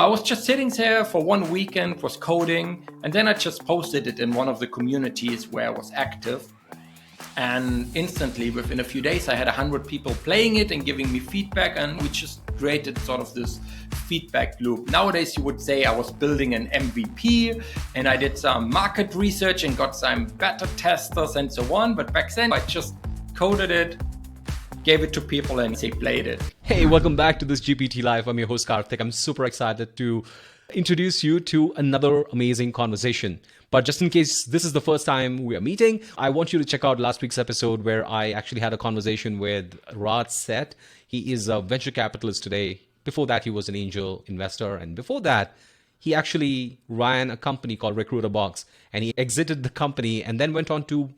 I was just sitting there for one weekend, was coding, and then I just posted it in one of the communities where I was active. And instantly, within a few days, I had 100 people playing it and giving me feedback, and we just created sort of this feedback loop. Nowadays, you would say I was building an MVP, and I did some market research and got some beta testers and so on. But back then, I just coded it, gave it to people, and they played it. Hey, welcome back to this GPT Live. I'm your host, Karthik. I'm super excited to introduce you to another amazing conversation. But just in case this is the first time we are meeting, I want you to check out last week's episode where I actually had a conversation with Raj Seth. He is a venture capitalist today. Before that, he was an angel investor. And before that, he actually ran a company called Recruiterbox. And he exited the company and then went on to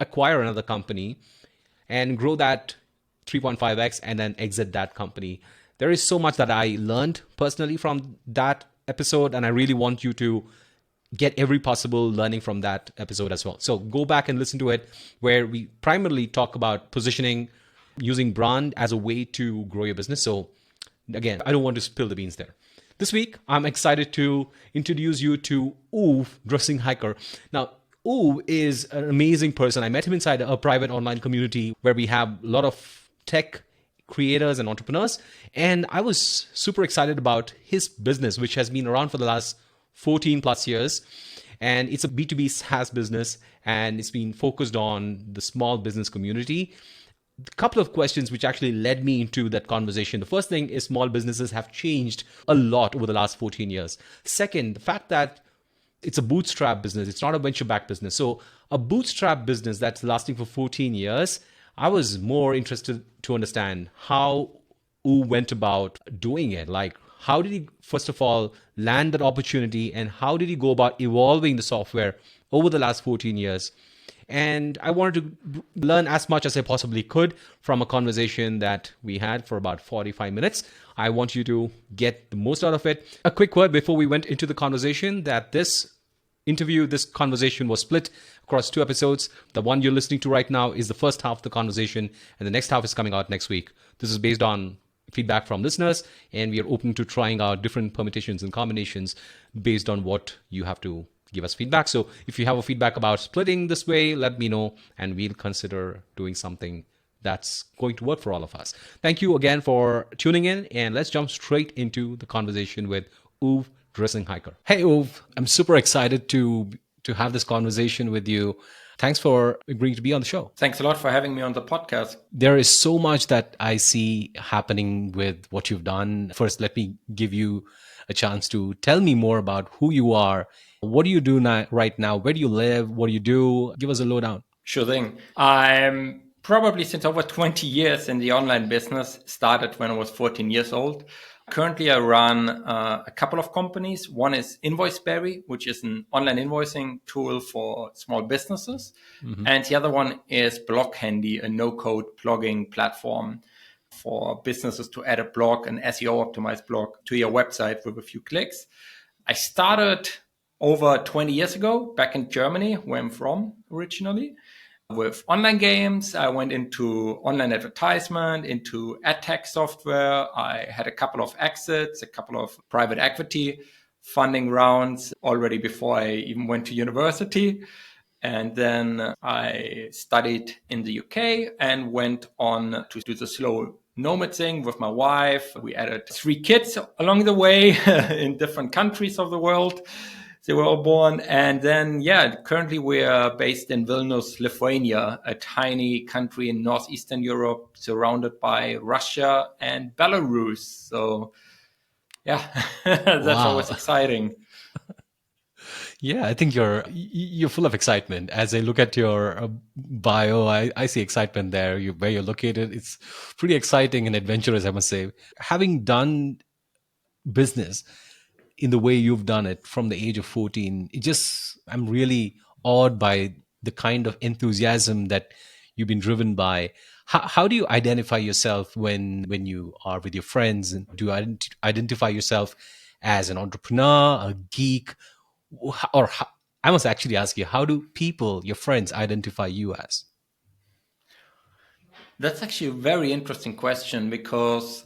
acquire another company and grow that 3.5x and then exit that company. There is so much that I learned personally from that episode, and I really want you to get every possible learning from that episode as well. So go back and listen to it, where we primarily talk about positioning, using brand as a way to grow your business. So again, I don't want to spill the beans there. This week, I'm excited to introduce you to Uwe Dreissigacker. Now, Uwe is an amazing person. I met him inside a private online community where we have a lot of tech creators and entrepreneurs. And I was super excited about his business, which has been around for the last 14 plus years. And it's a B2B SaaS business, and it's been focused on the small business community. A couple of questions which actually led me into that conversation. The first thing is small businesses have changed a lot over the last 14 years. Second, the fact that it's a bootstrap business. It's not a venture-backed business. So a bootstrap business that's lasting for 14 years, I was more interested to understand how Uwe went about doing it. Like, how did he, first of all, land that opportunity, and how did he go about evolving the software over the last 14 years? And I wanted to learn as much as I possibly could from a conversation that we had for about 45 minutes. I want you to get the most out of it. A quick word before we went into the conversation that this conversation was split across 2 episodes. The one you're listening to right now is the first half of the conversation, and the next half is coming out next week. This is based on feedback from listeners, and we are open to trying out different permutations and combinations based on what you have to give us feedback. So if you have a feedback about splitting this way, let me know, and we'll consider doing something that's going to work for all of us. Thank you again for tuning in, and let's jump straight into the conversation with Uwe Dreissigacker. Hey Uwe, I'm super excited to have this conversation with you. Thanks for agreeing to be on the show. Thanks a lot for having me on the podcast. There is so much that I see happening with what you've done. First, let me give you a chance to tell me more about who you are. What do you do right now? Where do you live? What do you do? Give us a lowdown. Sure thing. I'm probably since over 20 years in the online business, started when I was 14 years old. Currently, I run a couple of companies. One is Invoiceberry, which is an online invoicing tool for small businesses. Mm-hmm. And the other one is Blockhandy, a no-code blogging platform for businesses to add a blog, an SEO-optimized blog to your website with a few clicks. I started over 20 years ago back in Germany, where I'm from originally. With online games, I went into online advertisement, into ad tech software. I had a couple of exits, a couple of private equity funding rounds already before I even went to university. And then I studied in the UK and went on to do the slow nomad thing with my wife. We added 3 kids along the way in different countries of the world. They were all born. And then, currently we are based in Vilnius, Lithuania, a tiny country in northeastern Europe, surrounded by Russia and Belarus. So, that's always exciting. Yeah, I think you're full of excitement. As I look at your bio, I see excitement there. Where you're located, it's pretty exciting and adventurous, I must say. Having done business in the way you've done it from the age of 14, I'm really awed by the kind of enthusiasm that you've been driven by. How do you identify yourself when you are with your friends? And do you identify yourself as an entrepreneur, a geek? Or I must actually ask you, how do people, your friends, identify you as? That's actually a very interesting question, because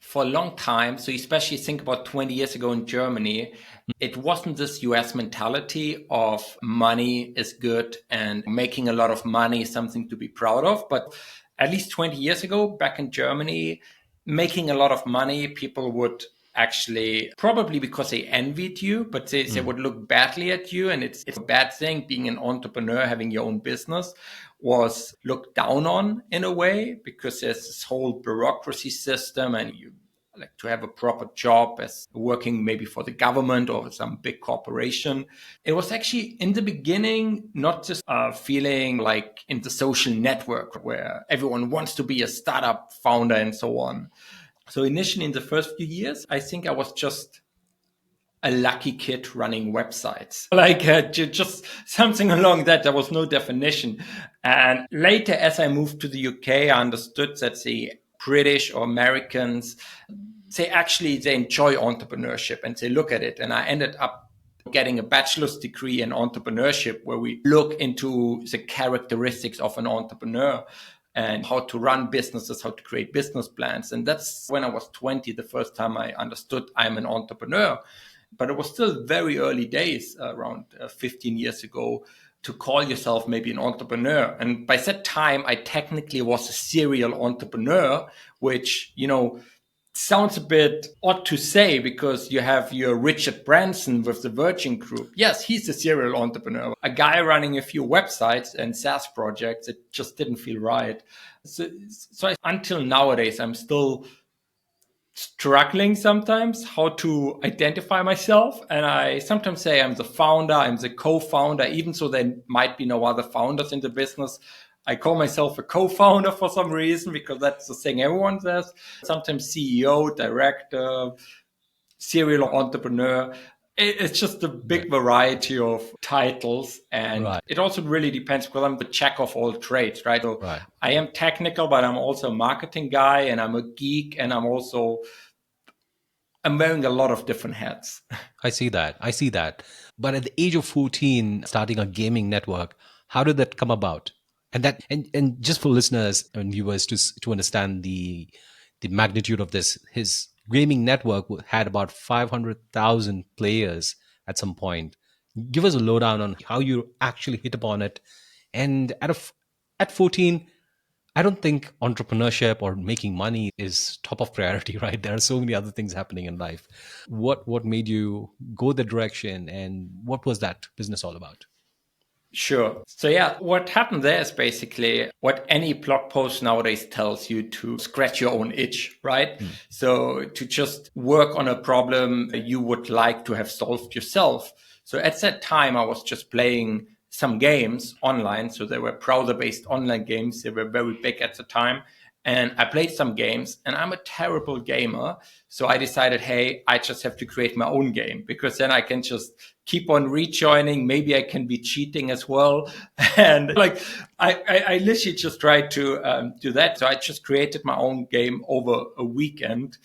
for a long time, so especially think about 20 years ago in Germany, it wasn't this US mentality of money is good and making a lot of money is something to be proud of. But at least 20 years ago, back in Germany, making a lot of money, people would actually, probably because they envied you, but they would look badly at you. And it's a bad thing. Being an entrepreneur, having your own business was looked down on in a way, because there's this whole bureaucracy system, and you like to have a proper job as working maybe for the government or some big corporation. It was actually in the beginning not just feeling like in the social network where everyone wants to be a startup founder and so on. So initially in the first few years, I think I was just a lucky kid running websites, like just something along that. There was no definition. And later, as I moved to the UK, I understood that the British or Americans, they enjoy entrepreneurship and they look at it. And I ended up getting a bachelor's degree in entrepreneurship, where we look into the characteristics of an entrepreneur and how to run businesses, how to create business plans. And that's when I was 20, the first time I understood I'm an entrepreneur. But it was still very early days, around 15 years ago, to call yourself maybe an entrepreneur. And by that time, I technically was a serial entrepreneur, which, sounds a bit odd to say, because you have your Richard Branson with the Virgin Group. Yes, he's a serial entrepreneur, a guy running a few websites and SaaS projects. It just didn't feel right. So until nowadays, I'm still struggling sometimes how to identify myself. And I sometimes say I'm the founder, I'm the co-founder, even so there might be no other founders in the business. I call myself a co-founder for some reason, because that's the thing everyone says. Sometimes CEO, director, serial entrepreneur. It's just a big variety of titles. And it also really depends, because I'm the jack of all trades, right? So I am technical, but I'm also a marketing guy, and I'm a geek, and I'm wearing a lot of different hats. I see that. But at the age of 14, starting a gaming network, how did that come about? And just for listeners and viewers to understand the magnitude of this, his gaming network had about 500,000 players at some point. Give us a lowdown on how you actually hit upon it. And at 14, I don't think entrepreneurship or making money is top of priority, right? There are so many other things happening in life. What made you go the direction, and what was that business all about? Sure. So what happened there is basically what any blog post nowadays tells you: to scratch your own itch, right? So to just work on a problem you would like to have solved yourself. So at that time, I was just playing some games online. So they were browser-based online games. They were very big at the time. And I played some games, and I'm a terrible gamer. So I decided, hey, I just have to create my own game, because then I can just keep on rejoining. Maybe I can be cheating as well. And I literally just tried to do that. So I just created my own game over a weekend.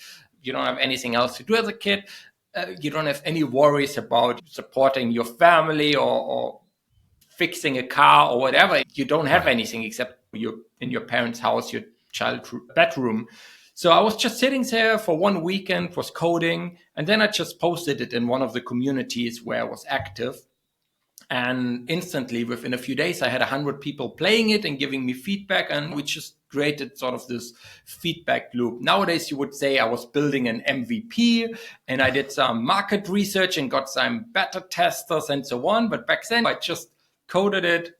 You don't have anything else to do as a kid. You don't have any worries about supporting your family or fixing a car or whatever. You don't have anything except you're in your parents' house, your child bedroom. So I was just sitting there for one weekend, was coding, and then I just posted it in one of the communities where I was active. And instantly, within a few days, I had 100 people playing it and giving me feedback, and we just created sort of this feedback loop. Nowadays, you would say I was building an MVP, and I did some market research and got some beta testers and so on. But back then, I just coded it,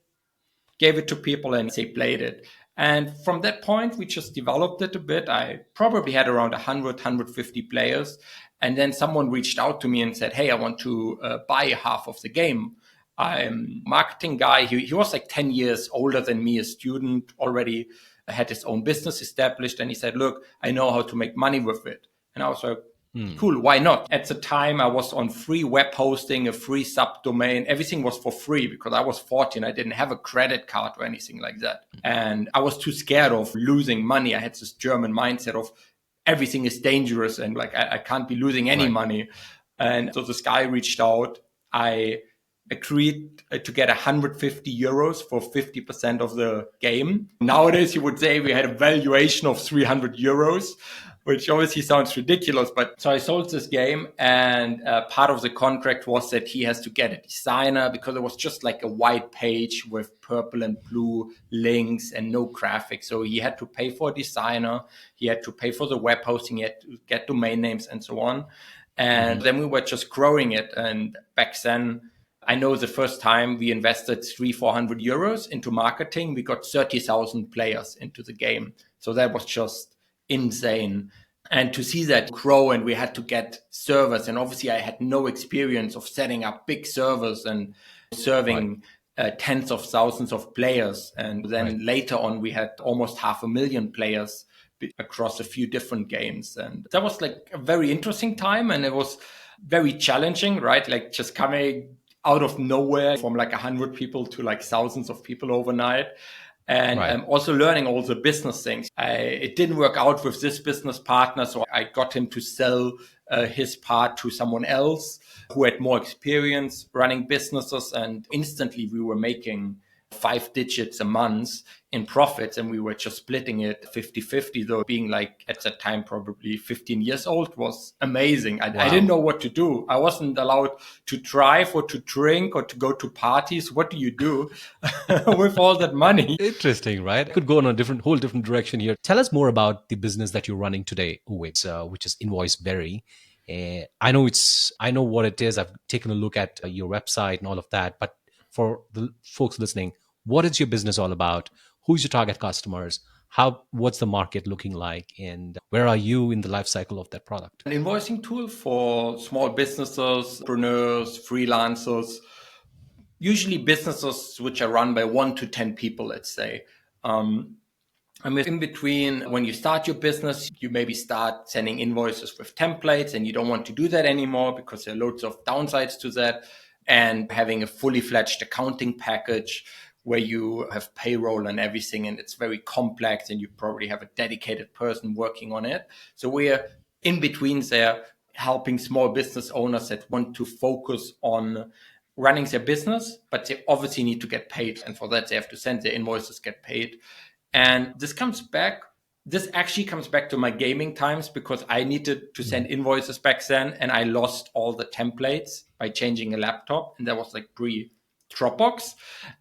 gave it to people, and they played it. And from that point, we just developed it a bit. I probably had around 100, 150 players. And then someone reached out to me and said, hey, I want to buy half of the game. I'm a marketing guy. He was like 10 years older than me, a student, already had his own business established. And he said, look, I know how to make money with it. And I was like, cool, why not? At the time, I was on free web hosting, a free subdomain. Everything was for free because I was 14. I didn't have a credit card or anything like that. And I was too scared of losing money. I had this German mindset of everything is dangerous and like I can't be losing any money. And so this guy reached out. I agreed to get 150 euros for 50% of the game. Nowadays, you would say we had a valuation of 300 euros. which obviously sounds ridiculous. But so I sold this game, and part of the contract was that he has to get a designer, because it was just like a white page with purple and blue links and no graphics. So he had to pay for a designer, he had to pay for the web hosting, he had to get domain names and so on. And then we were just growing it. And back then, I know the first time we invested 300-400 euros into marketing, we got 30,000 players into the game. So that was just insane. And to see that grow, and we had to get servers. And obviously I had no experience of setting up big servers and serving tens of thousands of players. And then later on, we had almost 500,000 players across a few different games. And that was like a very interesting time. And it was very challenging, right? Like just coming out of nowhere from like 100 people to like thousands of people overnight. And also learning all the business things. It didn't work out with this business partner, so I got him to sell his part to someone else who had more experience running businesses. And instantly we were making 5 digits a month in profits, and we were just splitting it 50-50, though being like at that time probably 15 years old was amazing. I didn't know what to do. I wasn't allowed to drive or to drink or to go to parties. What do you do with all that money? Interesting, right? Could go in a whole different direction here. Tell us more about the business that you're running today, Uwe, which is Invoiceberry. I know what it is. I've taken a look at your website and all of that. But for the folks listening, what is your business all about? Who's your target customers? What's the market looking like? And where are you in the life cycle of that product? An invoicing tool for small businesses, entrepreneurs, freelancers, usually businesses which are run by 1 to 10 people, let's say. In between, when you start your business, you maybe start sending invoices with templates, and you don't want to do that anymore because there are loads of downsides to that. And having a fully fledged accounting package where you have payroll and everything, and it's very complex, and you probably have a dedicated person working on it. So we're in between there, helping small business owners that want to focus on running their business, but they obviously need to get paid. And for that, they have to send their invoices, get paid. And this actually comes back to my gaming times, because I needed to send invoices back then, and I lost all the templates by changing a laptop. And that was like pre-Dropbox.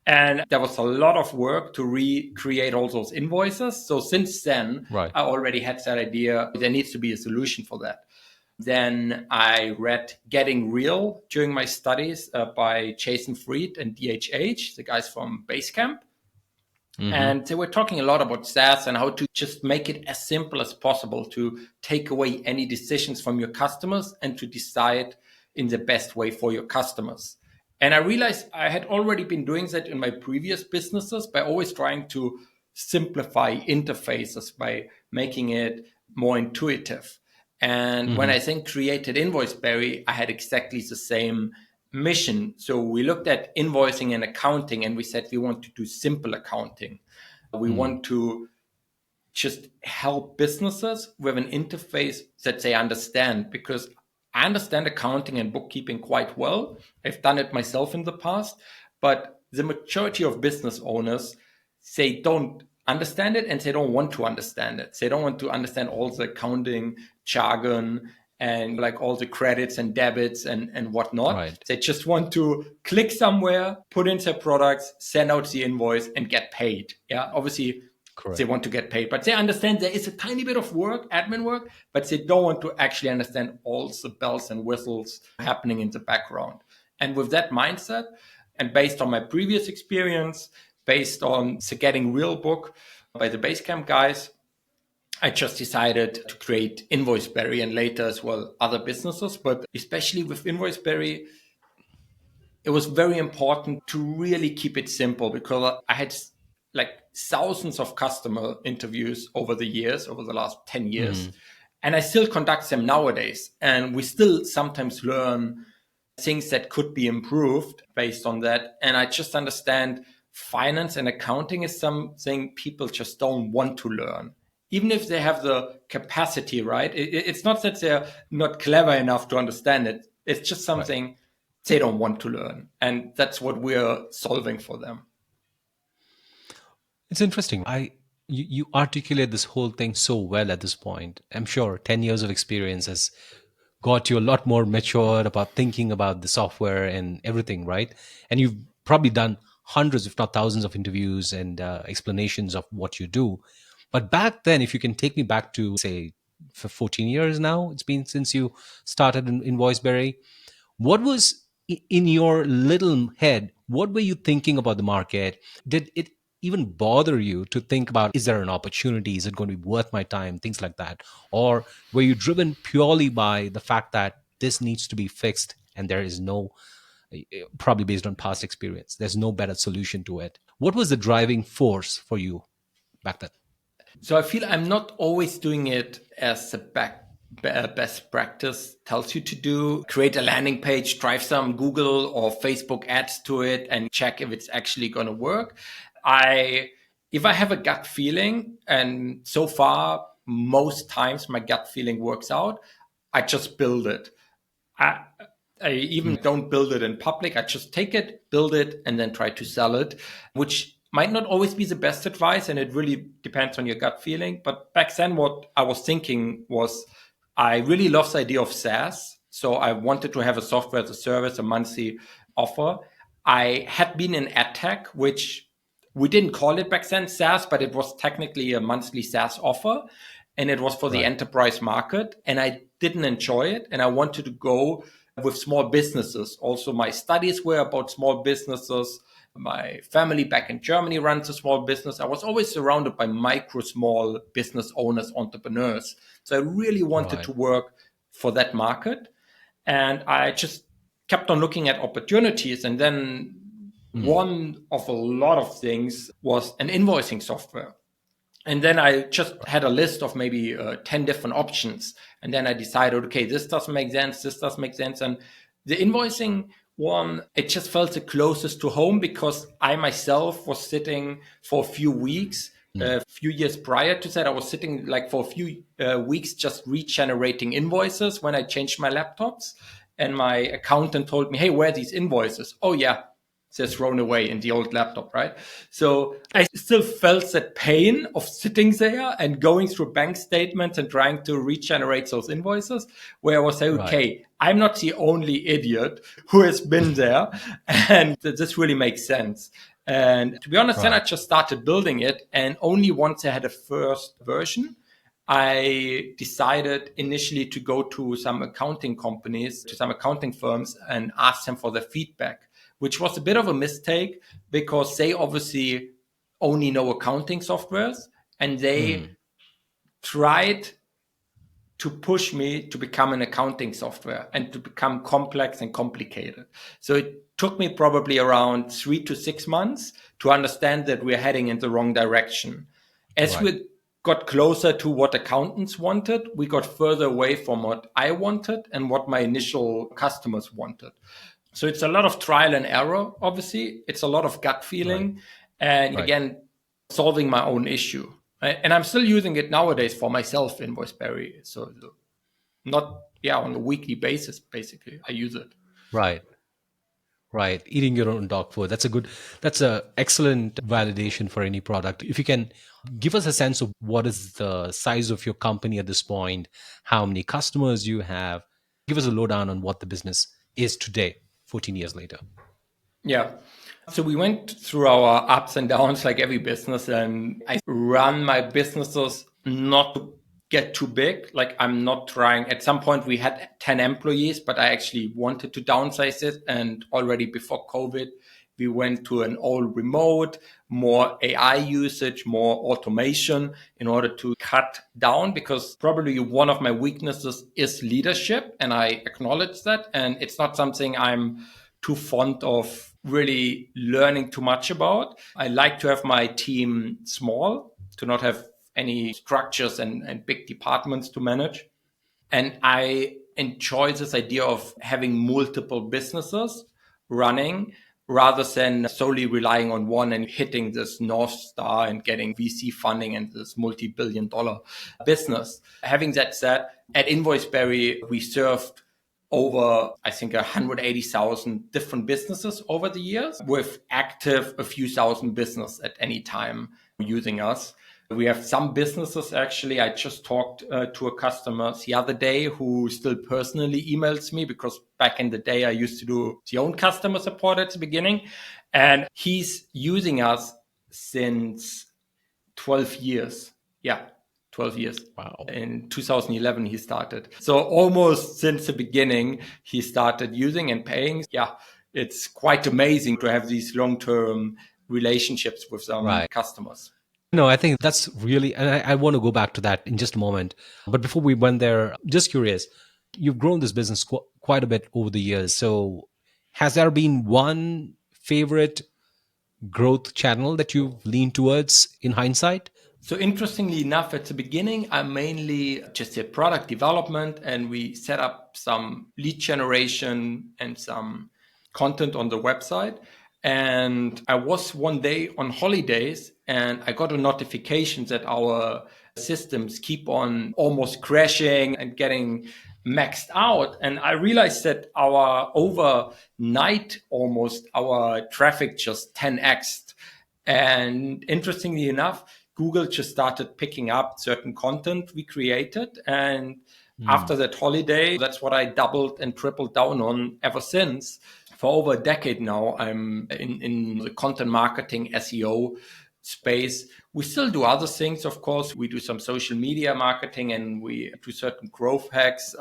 And there was a lot of work to recreate all those invoices. So since then, I already had that idea. There needs to be a solution for that. Then I read Getting Real during my studies by Jason Fried and DHH, the guys from Basecamp. And they were talking a lot about SaaS and how to just make it as simple as possible to take away any decisions from your customers and to decide in the best way for your customers. And I realized I had already been doing that in my previous businesses by always trying to simplify interfaces by making it more intuitive. And when I then created Invoiceberry, I had exactly the same mission. So we looked at invoicing and accounting, and we said we want to do simple accounting. We want to just help businesses with an interface that they understand, because I understand accounting and bookkeeping quite well. I've done it myself in the past, but the majority of business owners, they don't understand it, and they don't want to understand it. They don't want to understand all the accounting jargon and like all the credits and debits and whatnot. They just want to click somewhere, put in their products, send out the invoice, and get paid. Yeah, obviously they want to get paid, but they understand there is a tiny bit of work, admin work, but they don't want to actually understand all the bells and whistles happening in the background. And with that mindset, and based on my previous experience, based on the Getting Real book by the Basecamp guys, I just decided to create Invoiceberry, and later as well other businesses. But especially with Invoiceberry, it was very important to really keep it simple, because I had like thousands of customer interviews over the years, over the last 10 years. And I still conduct them nowadays. And we still sometimes learn things that could be improved based on that. And I just understand finance and accounting is something people just don't want to learn. Even if they have the capacity, right? It's not that they're not clever enough to understand it. It's just something they don't want to learn. And that's what we're solving for them. It's interesting. I You articulate this whole thing so well at this point. I'm sure 10 years of experience has got you a lot more matured about thinking about the software and everything, right? And you've probably done hundreds, if not thousands, of interviews and explanations of what you do. But back then, if you can take me back to, say, for 14 years now, it's been since you started in Voiceberry. What was in your little head? What were you thinking about the market? Did it even bother you to think about, is there an opportunity? Is it going to be worth my time? Things like that. Or were you driven purely by the fact that this needs to be fixed and there is no, probably based on past experience, there's no better solution to it? What was the driving force for you back then? So I feel I'm not always doing it as the best practice tells you to do. Create a landing page, drive some Google or Facebook ads to it, and check if it's actually going to work. If I have a gut feeling, and so far most times my gut feeling works out, I just build it. I, I even don't build it in public. I just take it, build it, and then try to sell it, which might not always be the best advice. And it really depends on your gut feeling. But back then, what I was thinking was I really love the idea of SaaS. So I wanted to have a software as a service, a monthly offer. I had been in ad tech, which we didn't call it back then SaaS, but it was technically a monthly SaaS offer. And it was for the Right. enterprise market. And I didn't enjoy it. And I wanted to go with small businesses. Also, my studies were about small businesses. My family back in Germany runs a small business. I was always surrounded by micro, small business owners, entrepreneurs. So I really wanted Right. to work for that market. And I just kept on looking at opportunities. And then Mm. one of a lot of things was an invoicing software. And then I just had a list of maybe 10 different options. And then I decided, okay, this doesn't make sense. This does make sense. And the invoicing one, it just felt the closest to home because I myself was sitting for a few weeks. Mm. A few years prior to that, I was sitting like for a few weeks just regenerating invoices when I changed my laptops. And my accountant told me, hey, where are these invoices? Oh, yeah, they're thrown away in the old laptop, right? So I still felt that pain of sitting there and going through bank statements and trying to regenerate those invoices, where I was saying, Right. okay, I'm not the only idiot who has been there. And this really makes sense. And to be honest, then I Right. just started building it. And only once I had a first version, I decided initially to go to some accounting companies, to some accounting firms, and ask them for their feedback, which was a bit of a mistake because they obviously only know accounting softwares and they Mm. tried to push me to become an accounting software and to become complex and complicated. So it took me probably around 3 to 6 months to understand that we're heading in the wrong direction. As Right. we got closer to what accountants wanted, we got further away from what I wanted and what my initial customers wanted. So it's a lot of trial and error, obviously. It's a lot of gut Right. feeling. And Right. again, solving my own issue. Right? And I'm still using it nowadays for myself in Voiceberry. So not, yeah, on a weekly basis, basically, I use it. Right. Right. Eating your own dog food. That's a excellent validation for any product. If you can give us a sense of what is the size of your company at this point, how many customers you have, give us a lowdown on what the business is today, 14 years later. Yeah. So we went through our ups and downs like every business, and I run my businesses not to get too big. Like I'm not trying. At some point, we had 10 employees, but I actually wanted to downsize it. And already before COVID, we went to an all remote, more AI usage, more automation in order to cut down because probably one of my weaknesses is leadership. And I acknowledge that. And it's not something I'm too fond of really learning too much about. I like to have my team small, to not have any structures and big departments to manage. And I enjoy this idea of having multiple businesses running rather than solely relying on one and hitting this North Star and getting VC funding and this multi-billion dollar business. Having that said, at Invoiceberry, we served over, I think, 180,000 different businesses over the years with active a few thousand business at any time using us. We have some businesses, actually. I just talked to a customer the other day who still personally emails me, because back in the day, I used to do the own customer support at the beginning. And he's using us since 12 years. Yeah, 12 years. Wow. In 2011, he started. So almost since the beginning, he started using and paying. Yeah, it's quite amazing to have these long-term relationships with some Right. customers. No, I think that's really, and I want to go back to that in just a moment. But before we went there, just curious, you've grown this business quite a bit over the years. So has there been one favorite growth channel that you've leaned towards in hindsight? So interestingly enough, at the beginning, I mainly just did product development, and we set up some lead generation and some content on the website. And I was one day on holidays, and I got a notification that our systems keep on almost crashing and getting maxed out. And I realized that our overnight, almost our traffic just 10x'd. And interestingly enough, Google just started picking up certain content we created. And after that holiday, that's what I doubled and tripled down on ever since. For over a decade now, I'm in the content marketing SEO space. We still do other things, of course. We do some social media marketing, and we do certain growth hacks.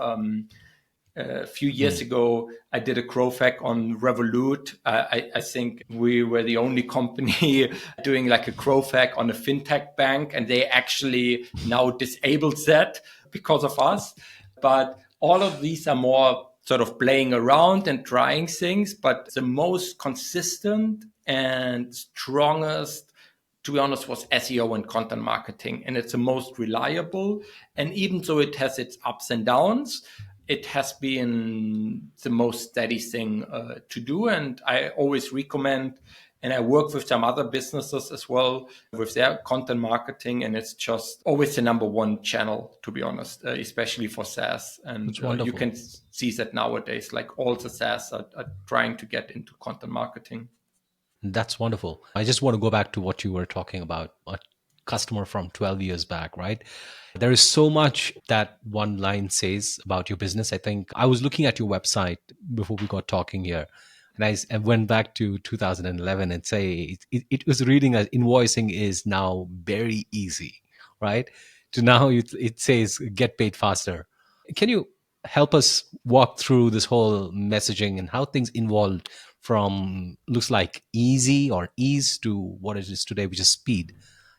A few years ago, I did a growth hack on Revolut. I think we were the only company doing like a growth hack on a fintech bank, and they actually now disabled that because of us. But all of these are more sort of playing around and trying things. But the most consistent and strongest, to be honest, was SEO and content marketing. And it's the most reliable. And even though it has its ups and downs, it has been the most steady thing to do. And I always recommend, and I work with some other businesses as well with their content marketing. And it's just always the number one channel, to be honest, especially for SaaS. And you can see that nowadays, like all the SaaS are trying to get into content marketing. That's wonderful. I just want to go back to what you were talking about, a customer from 12 years back, right? There is so much that one line says about your business. I think I was looking at your website before we got talking here, and I went back to 2011 and say it was reading as invoicing is now very easy, right? To now it says get paid faster. Can you help us walk through this whole messaging and how things evolved from looks like easy or ease to what it is today, which is speed?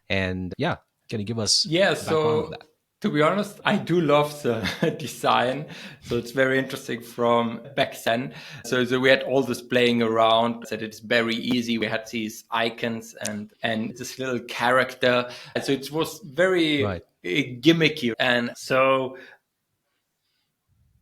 And yeah, can you give us background of that? To be honest, I do love the design. So it's very interesting from back then. So we had all this playing around, that it's very easy. We had these icons and this little character. So it was very gimmicky. And so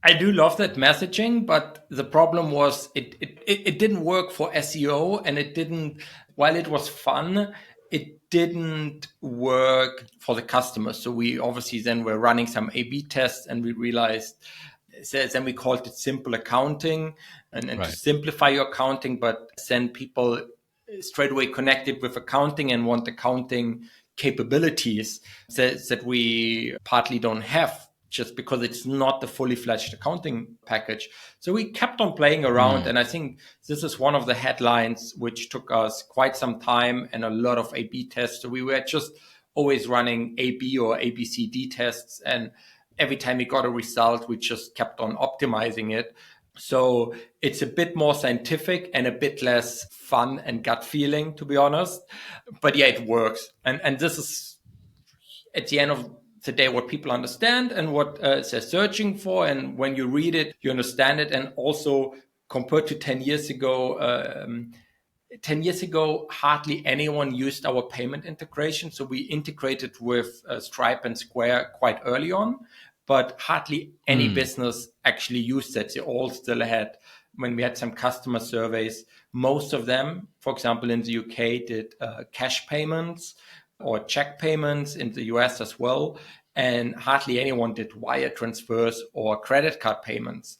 I do love that messaging, but the problem was it didn't work for SEO, and it didn't, while it was fun, it didn't work for the customers. So we obviously then were running some A/B tests, and we realized, then we called it simple accounting, and to simplify your accounting, but then people straight away connected with accounting and want accounting capabilities that we partly don't have, just because it's not the fully fledged accounting package. So we kept on playing around. And I think this is one of the headlines which took us quite some time and a lot of A/B tests. So we were just always running A/B or ABCD tests. And every time we got a result, we just kept on optimizing it. So it's a bit more scientific and a bit less fun and gut feeling, to be honest. But yeah, it works. And this is at the end of today what people understand and what they're searching for. And when you read it, you understand it. And also compared to 10 years ago, 10 years ago, hardly anyone used our payment integration. So we integrated with Stripe and Square quite early on, but hardly any business actually used that. They all still had, when we had some customer surveys, most of them, for example, in the UK, did cash payments or check payments, in the US as well. And hardly anyone did wire transfers or credit card payments.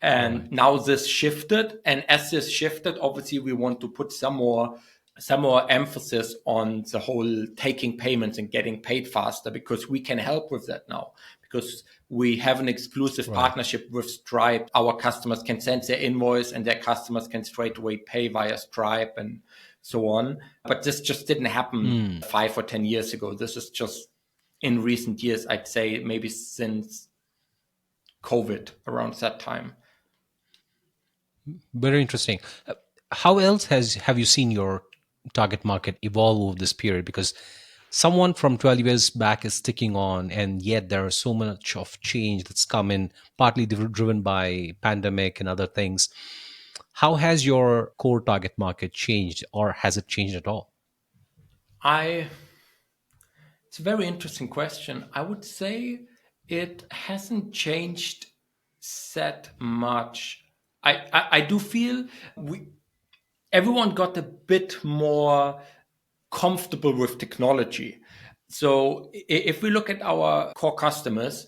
And now this shifted. And as this shifted, obviously we want to put some more some more emphasis on the whole taking payments and getting paid faster, because we can help with that now, because we have an exclusive partnership with Stripe. Our customers can send their invoice and their customers can straight away pay via Stripe and so on. But this just didn't happen 5 or 10 years ago. This is just in recent years, I'd say maybe since COVID, around that time. Very interesting. How else have you seen your target market evolve over this period? Because someone from 12 years back is sticking on, and yet there is so much of change that's come in, partly driven by pandemic and other things. How has your core target market changed, or has it changed at all? It's a very interesting question. I would say it hasn't changed that much. I do feel everyone got a bit more comfortable with technology. So if we look at our core customers,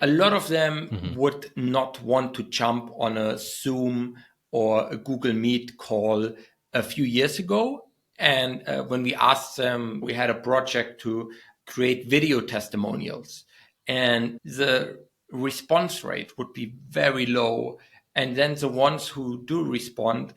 a lot of them would not want to jump on a Zoom or a Google Meet call a few years ago. And when we asked them, we had a project to create video testimonials, and the response rate would be very low. And then the ones who do respond,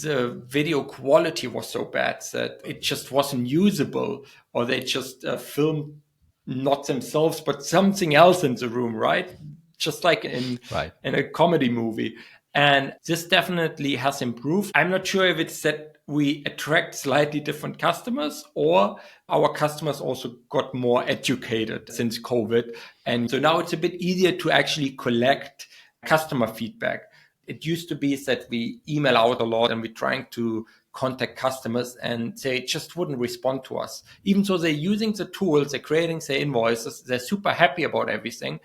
the video quality was so bad that it just wasn't usable, or they just filmed not themselves, but something else in the room, right? Just like in a comedy movie. And this definitely has improved. I'm not sure if it's that we attract slightly different customers, or our customers also got more educated since COVID. And so now it's a bit easier to actually collect customer feedback. It used to be that we email out a lot and we're trying to contact customers and they just wouldn't respond to us. Even though they're using the tools, they're creating their invoices, they're super happy about everything,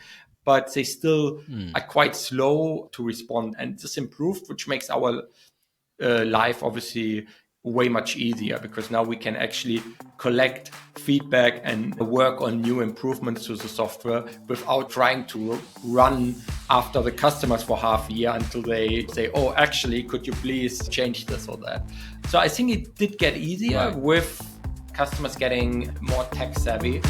but they still are quite slow to respond. And this improved, which makes our life obviously way much easier, because now we can actually collect feedback and work on new improvements to the software without trying to run after the customers for half a year until they say, oh, actually, could you please change this or that? So I think it did get easier with customers getting more tech savvy.